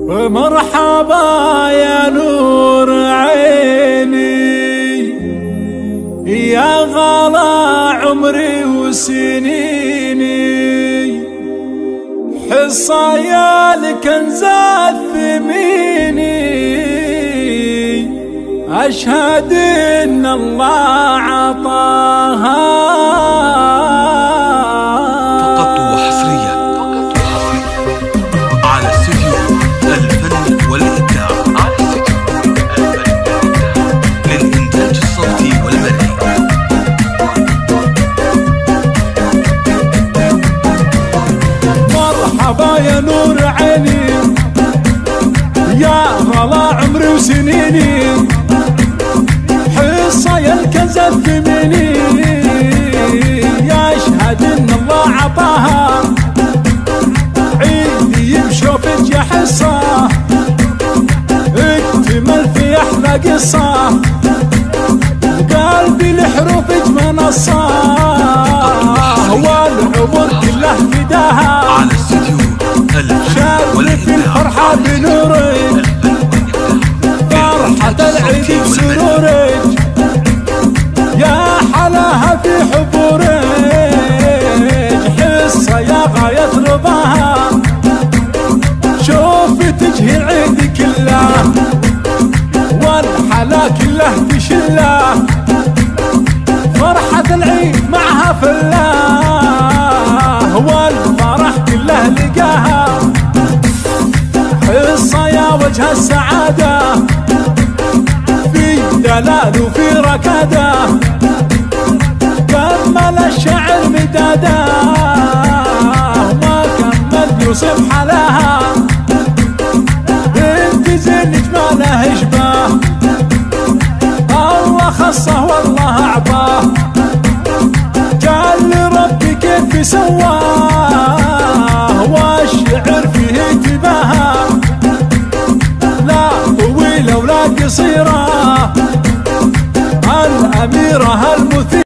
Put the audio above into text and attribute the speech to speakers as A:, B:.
A: مرحبا يا نور عيني يا غلا عمري وسنيني، حصايا الكنز الثميني، أشهد إن الله عطاها
B: فقط وحصريا على استديو الفن والإبداع، للإنتاج الصوتي والمرئي.
A: مرحبا يا نور عيني يا غلا عمري وسنيني، حصايا الكنز الثميني، يشهد ان الله عطاها، عيدي بشوفك يا حصة اكتمل في احلى قصة، قلبي لحروفك منصة والعمر كله فداها،
B: على استديو الفن والإبداع،
A: الفرحة بنورك، فرحة العيد بسرورك، يا حلاها في حضورك، حصة يا غاية رضاها، شوفي تجهي العيد كله والحلا كله تشله، فرحة العيد معها فله والفرح كله لقاها، حصة يا وجه السعادة في دلال وفي ركادة، كمل الشعر مدادا وما كمل يوصف حلاها، انت زين جماله اشباه، الله خصه والله اعطاه، قال لربي كيف سواه، والشعر فيه تباهى، لا طويلة ولا قصيرة، الأميرة المثيرة.